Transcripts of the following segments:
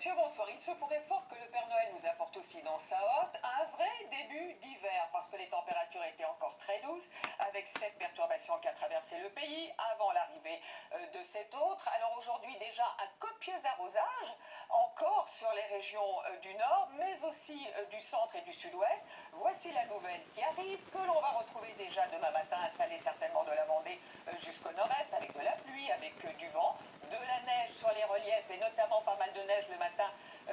messieurs, bonsoir. Il se pourrait fort que le Père Noël nous apporte aussi dans sa hotte un vrai début d'hiver, parce que les températures étaient encore très douces, avec cette perturbation qui a traversé le pays avant l'arrivée de cette autre. Alors aujourd'hui déjà un copieux arrosage, encore sur les régions du nord, mais aussi du centre et du sud-ouest. Voici la nouvelle qui arrive, que l'on va retrouver déjà demain matin, installée certainement de la Vendée jusqu'au nord-est, avec de la pluie, avec du vent, de la neige sur les reliefs et notamment pas mal de neige le matin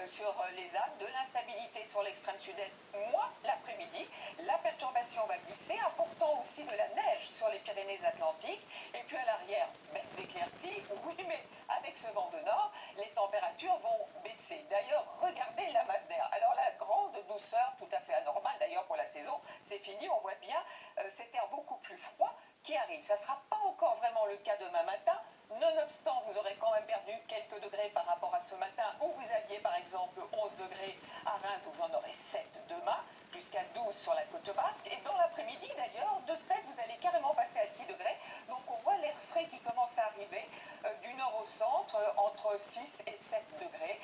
sur les Alpes, de l'instabilité sur l'extrême sud-est, moins l'après-midi. La perturbation va glisser, apportant aussi de la neige sur les Pyrénées-Atlantiques. Et puis à l'arrière, belles éclaircies, oui, mais avec ce vent de nord, les températures vont baisser. D'ailleurs, regardez la masse d'air. Alors la grande douceur, tout à fait anormale d'ailleurs pour la saison, c'est fini, on voit bien cet air beaucoup plus froid qui arrive. Ça ne sera pas encore vraiment le cas demain matin. Nonobstant, vous aurez quand même perdu quelques degrés par rapport à ce matin où vous aviez par exemple 11 degrés à Reims, vous en aurez 7 demain, jusqu'à 12 sur la côte basque. Et dans l'après-midi d'ailleurs, de 7, vous allez carrément passer à 6 degrés. Donc on voit l'air frais qui commence à arriver du nord au centre, entre 6 et 7 degrés.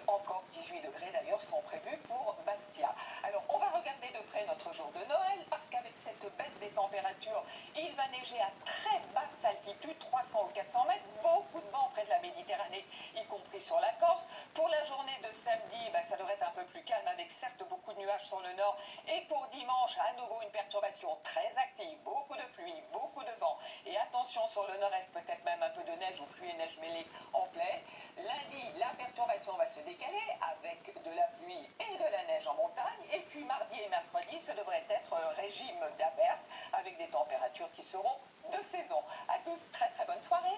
Encore 18 degrés d'ailleurs sont prévus pour Bastia. Alors on va regarder de près notre jour de Noël, parce qu'avec cette baisse des températures, il va neiger à très basse altitude, 300 ou 400 mètres, beaucoup de vent près de la Méditerranée, y compris sur la Corse. Pour la journée de samedi, ça devrait être un peu plus calme, avec certes beaucoup de nuages sur le nord. Et pour dimanche, à nouveau une perturbation très active, beaucoup de pluie, beaucoup de vent. Et attention sur le nord-est, peut-être même un peu de neige ou pluie et neige mêlée en pleine. Lundi, la perturbation va se décaler avec de la pluie et de la neige en montagne. Et puis mardi et mercredi, ce devrait être régime d'averse avec des températures qui seront de saison. À tous, très très bonne soirée.